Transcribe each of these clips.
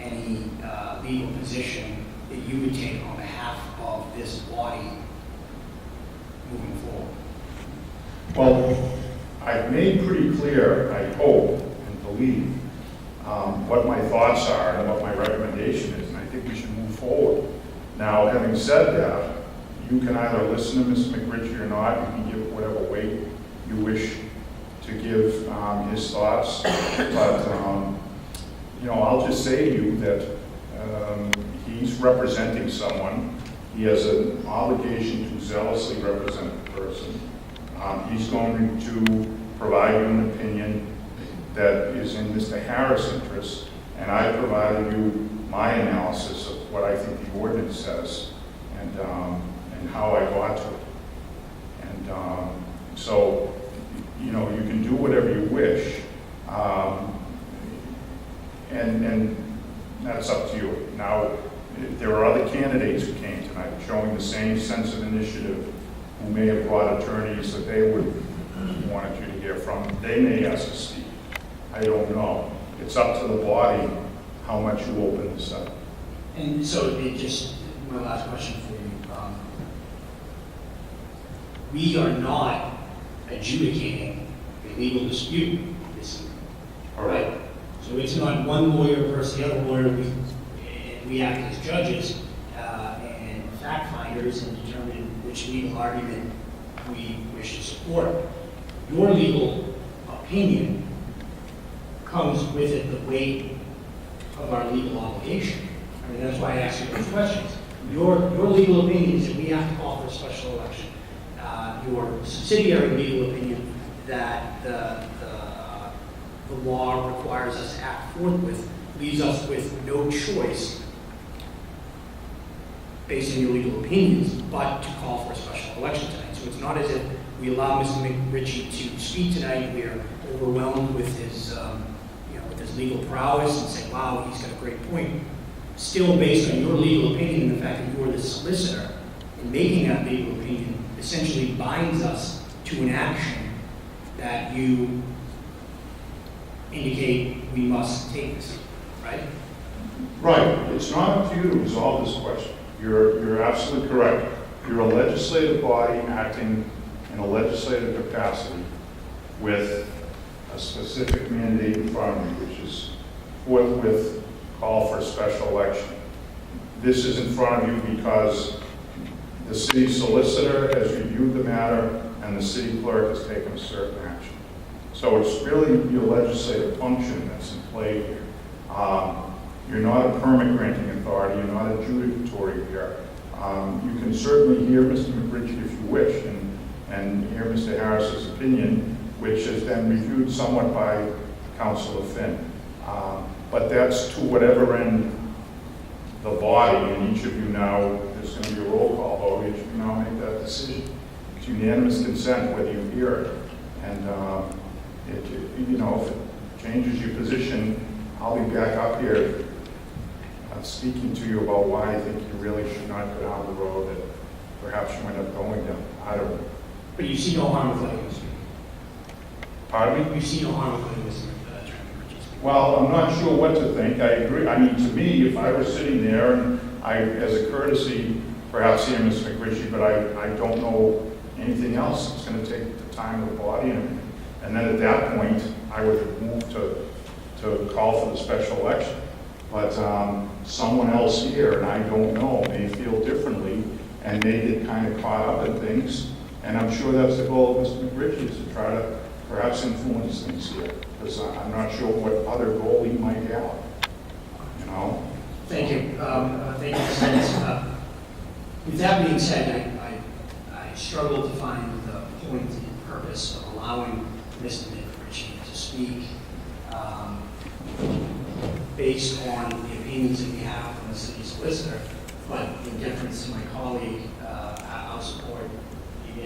any legal position that you would take on behalf of this body moving forward? Well, I've made pretty clear, I hope and believe, what my thoughts are and what my recommendation is, and I think we should move forward. Now, having said that, you can either listen to Mr. McRitchie or not. You can give whatever weight you wish to give his thoughts. But, I'll just say to you that he's representing someone. He has an obligation to zealously represent the person. He's going to provide you an opinion that is in Mr. Harris' interest, and I provided you my analysis of what I think the ordinance says and how I got to it. And so, you can do whatever you wish, and that's up to you. Now, there are other candidates who came tonight showing the same sense of initiative, who may have brought attorneys that they would wanted you to hear from. They may ask to speak. I don't know. It's up to the body how much you open this up. And so just my last question for you. We are not adjudicating a legal dispute this evening. All right. So it's not one lawyer versus the other lawyer. We act as judges and fact finders and determine which legal argument we wish to support. Your legal opinion comes with it the weight of our legal obligation. I mean, that's why I asked you those questions. Your legal opinion is that we have to call for a special election. Your subsidiary legal opinion that the law requires us to act forthwith leaves us with no choice, based on your legal opinions, but to call for a special election tonight. So it's not as if we allow Mr. McRitchie to speak tonight. We are overwhelmed with his, with his legal prowess and say, wow, he's got a great point. Still, based on your legal opinion and the fact that you are the solicitor, in making that legal opinion essentially binds us to an action that you indicate we must take this, right? Right. It's not up to you to resolve this question. You're absolutely correct. You're a legislative body acting in a legislative capacity with a specific mandate in front of you, which is forthwith call for a special election. This is in front of you because the city solicitor has reviewed the matter and the city clerk has taken a certain action. So it's really your legislative function that's in play here. You're not a permit granting authority, you're not adjudicatory here. You can certainly hear Mr. McRitchie if you wish and hear Mr. Harris's opinion, which has been reviewed somewhat by Councilor Finn. But that's to whatever end the body, and each of you now, there's going to be a roll call vote, each of you now make that decision. It's unanimous consent whether you hear it. And if it changes your position, I'll be back up here speaking to you about why I think you really should not go down the road that perhaps you end up going down. I don't know. But you see no harm with letting him speak? Pardon me? You see no harm with letting Mr. Attorney McRitchie speak? Well, I'm not sure what to think. I agree. I mean, to me, if I were sitting there and as a courtesy, perhaps hear Mr. McRitchie, but I don't know anything else. It's going to take the time of the body. And then at that point, I would have moved to call for the special election. But someone else here, and I don't know, may feel differently and may get kind of caught up in things. And I'm sure that's the goal of Mr. McRitchie, is to try to perhaps influence things here. Because I'm not sure what other goal he might have, Thank you. Thank you, Mr. Dennis. With that being said, I struggle to find the point and purpose of allowing Mr. McRitchie to speak based on the opinions that we have from the city solicitor, but in deference to my colleague, I'll support the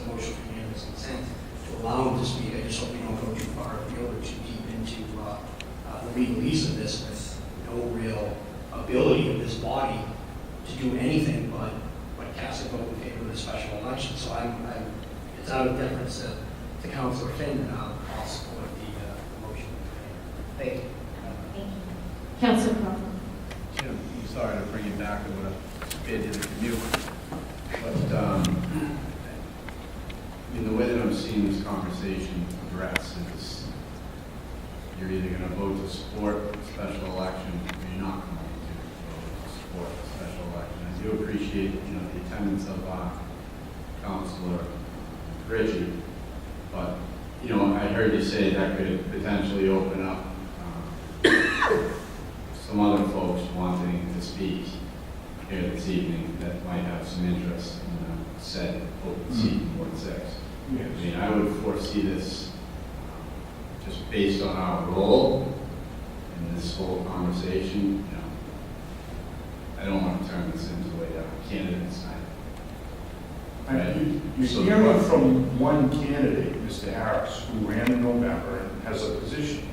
motion for unanimous consent to allow him to speak. I just hope we don't go too far afield or too deep into the legalese of this with no real ability of this body to do anything but cast a vote in favor of the special election. So it's out of deference to Councilor Finn, and I'll support the motion. Thank you. Thank you. Councilor Crawford. Jim, I'm sorry to bring you back, I would have spared you the commute. But, the way that I'm seeing this conversation progress is you're either going to vote to support the special election or you're not going to vote to support the special election. I do appreciate, the attendance of Councilor Ritchie, but, I heard you say that could potentially open up some other folks wanting to speak here this evening that might have some interest in said open seat in Ward 6. Yes. I would foresee this just based on our role in this whole conversation. I don't want to turn this into a candidate's night. You're hearing from one candidate, Mr. Harris, who ran in November and has a position,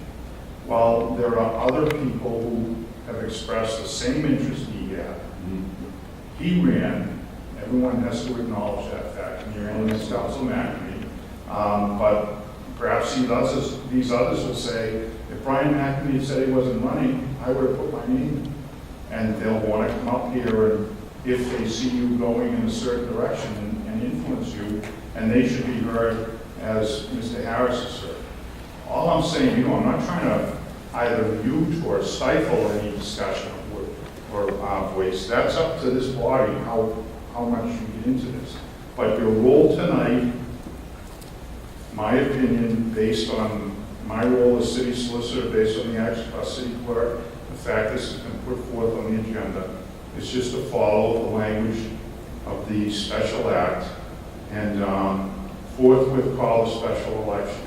while there are other people who have expressed the same interest he had. He ran, everyone has to acknowledge that fact, and you're in this Council McNamee, but perhaps these others will say, if Brian McNamee said he wasn't running, I would have put my name in. And they'll want to come up here, and if they see you going in a certain direction and influence you, and they should be heard as Mr. Harris is heard. All I'm saying, I'm not trying to either mute or stifle any discussion or voice. That's up to this body, how much you get into this. But your role tonight, my opinion, based on my role as city solicitor, based on the action of our city clerk, the fact this has been put forth on the agenda, is just to follow the language of the special act and forthwith call a special election.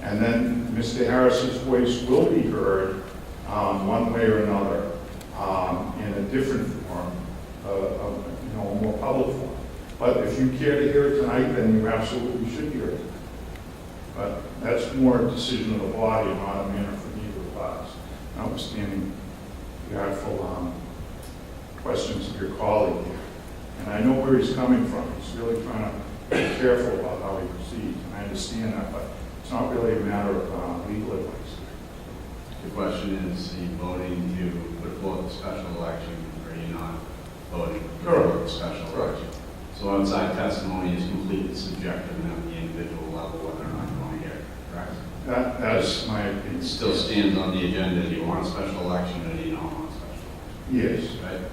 And then Mr. Harris's voice will be heard one way or another in a different form, a more public form. But if you care to hear it tonight, then you absolutely should hear it. But that's more a decision of the body and not a matter for either of us, notwithstanding the artful questions of your colleague here. And I know where he's coming from. He's really trying to be careful about how he proceeds, and I understand that, but it's not really a matter of legal advice. The question is, are you voting to put forth a special election, or are you not voting to put forth a special election? So outside testimony is completely subjective and at the individual level, whether or not you want to hear it, correct? That's my opinion. It still stands on the agenda. Do you want a special election or do you not want a special election? Yes. Right?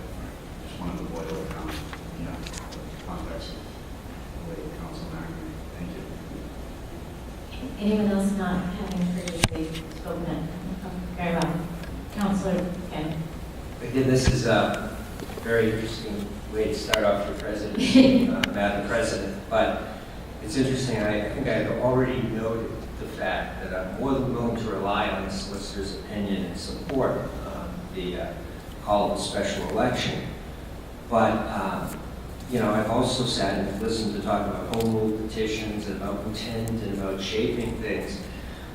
Just wanted to boil it down, the context of the way Council McNamee. Thank you. Anyone else not having previously spoken? Very well. Councilor Ken. Again, this is a very interesting way to start off your president, Madam President. But it's interesting, I think I had already noted the fact that I'm more than willing to rely on the solicitor's opinion and support the call of a special election. But, I've also sat and listened to talk about home rule petitions and about intent and about shaping things.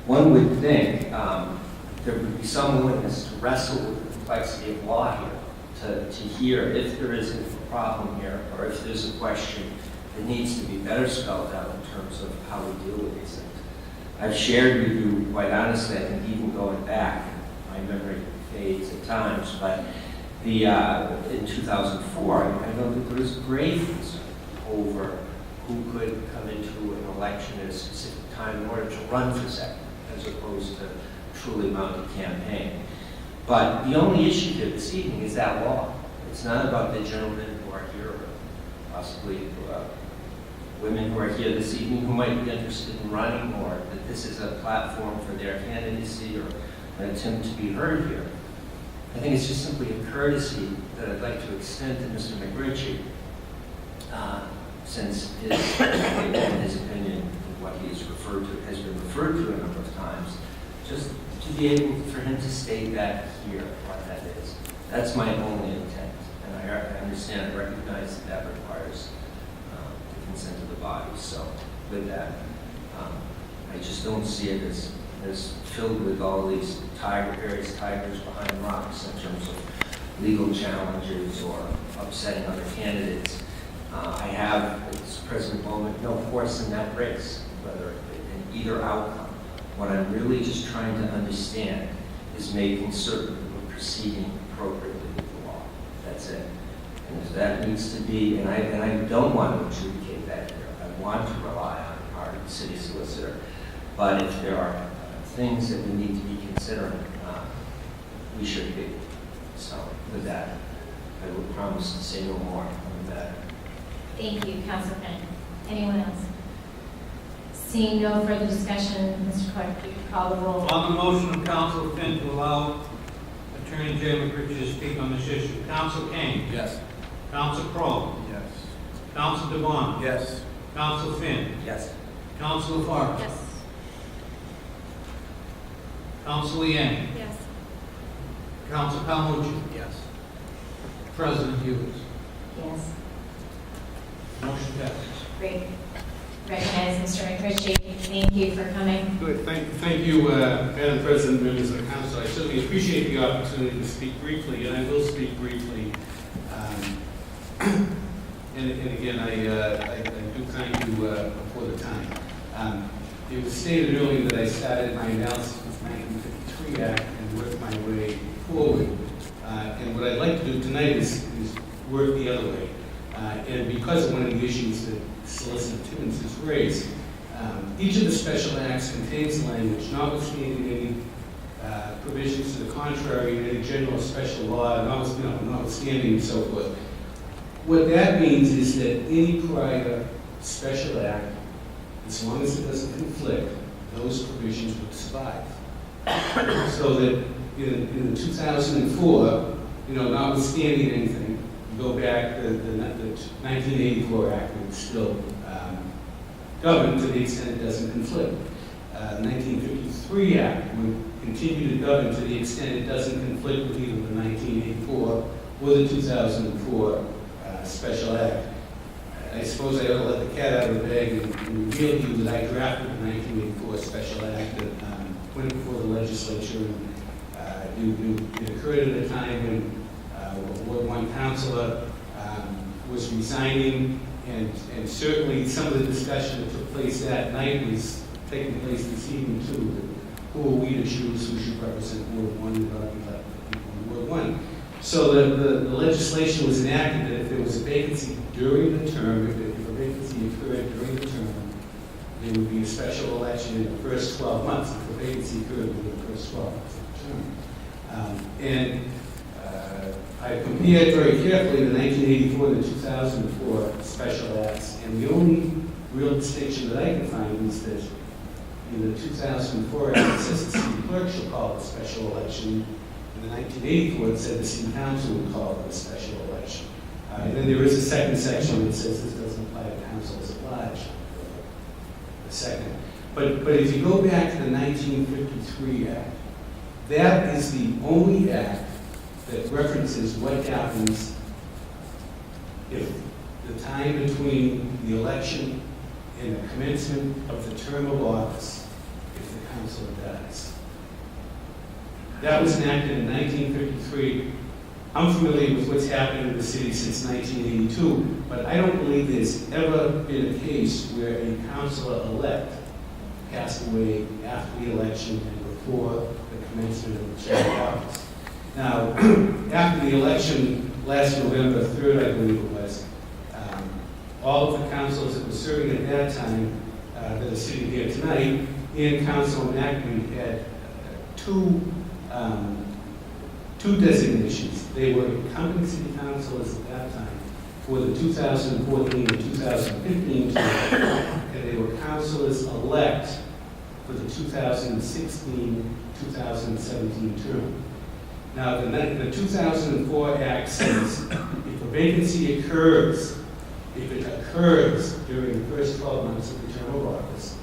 One would think there would be some willingness to wrestle with the complexity of law here, to hear if there is a problem here or if there's a question that needs to be better spelled out in terms of how we deal with these things. I've shared with you, quite honestly, I think even going back, my memory fades at times, but in 2004, I know that there was grave concern over who could come into an election at a specific time in order to run for second, as opposed to truly mount a campaign. But the only issue here this evening is that law. It's not about the gentlemen who are here, or possibly women who are here this evening who might be interested in running, or that this is a platform for their candidacy or an attempt to be heard here. I think it's just simply a courtesy that I'd like to extend to Mr. McRitchie, since his opinion and what he has been referred to a number of times, just to be able for him to state that here, what that is. That's my only intent, and I understand and recognize that requires the consent of the body. So with that, I just don't see it as filled with all these various tigers behind rocks in terms of legal challenges or upsetting other candidates. I have, at this present moment, no horse in that race, whether in either outcome. What I'm really just trying to understand is making certain that we're proceeding appropriately with the law. That's it. And if that needs to be, and I don't want to adjudicate that here. I want to rely on our city solicitor. But if there are things that we need to be considering, we should be. So with that, I will promise to say no more on that. Thank you, Councilor Finn. Anyone else? Seeing no further discussion, Mr. Clerk, you can call the roll. On the motion of Council Finn to allow Attorney Jay McRitchie to speak on this issue, Council Kane. Yes. Council Crowe. Yes. Council Devon. Yes. Council Finn. Yes. Council LaFarge. Yes. Council Yang. Yes. Council Calmucci. Yes. President Hughes. Yes. Motion passes. Great. Recognize Mr. McRitchie. Thank you for coming. Good, thank you, Madam President, members of the council. I certainly appreciate the opportunity to speak briefly, and I will speak briefly. And again, I do thank you for the time. It was stated earlier that I started my analysis with the 1953 Act and worked my way forward. And what I'd like to do tonight is work the other way. And because of one of the issues that Solicitor Timmons has raised, each of the special acts contains language notwithstanding any provisions to the contrary, any general special law, notwithstanding and so forth. What that means is that any prior special act, as long as it doesn't conflict, those provisions would survive. So that in 2004, notwithstanding anything, you go back, the 1984 Act would still govern to the extent it doesn't conflict. The 1953 Act would continue to govern to the extent it doesn't conflict with either the 1984 or the 2004 Special Act. I suppose I ought to let the cat out of the bag and reveal to you that I drafted the 1984 Special Act that went before the legislature. It occurred at a time when Ward 1 councilor was resigning, and certainly some of the discussion that took place that night was taking place this evening too. Who are we to choose who should represent Ward 1 and not elect the people in Ward 1? So the legislation was enacted that if there was a vacancy during the term, if a vacancy occurred during the term, there would be a special election in the first 12 months if the vacancy occurred within the first 12 months of the term. I compared very carefully the 1984 and the 2004 special acts, and the only real distinction that I can find is that in the 2004 act, it says the city clerk shall call a special election. In the 1984, it said the city council would call it a special election. And then there is a second section that says this doesn't apply to council as obliged. The second. But if you go back to the 1953 Act, that is the only act that references what happens if the time between the election and the commencement of the term of office, if the councilor dies. That was enacted in 1953. I'm familiar with what's happened in the city since 1982, but I don't believe there's ever been a case where a councilor-elect passed away after the election and before the commencement of the term of office. Now, after the election last November 3rd, I believe it was, all of the councils that were serving at that time that are sitting here tonight and Councilman McNamee had two designations. They were incumbent city councilors at that time for the 2014 and 2015 term, and they were councilors-elect for the 2016-2017 term. Now, the 2004 Act says if a vacancy occurs, if it occurs during the first 12 months of the term of office,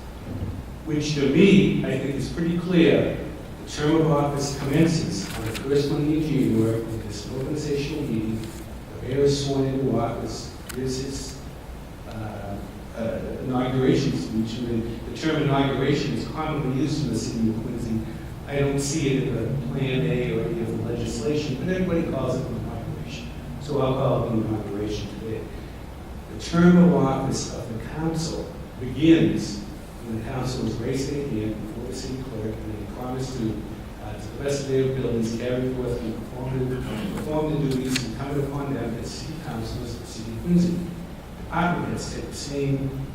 which to me, I think is pretty clear, the term of office commences on the first Monday in January with this organizational meeting. The mayor is sworn into office. Here's his inauguration speech. And the term inauguration is commonly used in the city of Quincy. I don't see it in the Plan A or any of the legislation, but everybody calls it an inauguration. So I'll call it an inauguration today. The term of office of the council begins when the council is raising their hand before the city clerk and they promise to to the best of their abilities, carry forth and perform the duties incumbent upon them as city councilors of the city of Quincy. Department heads take the same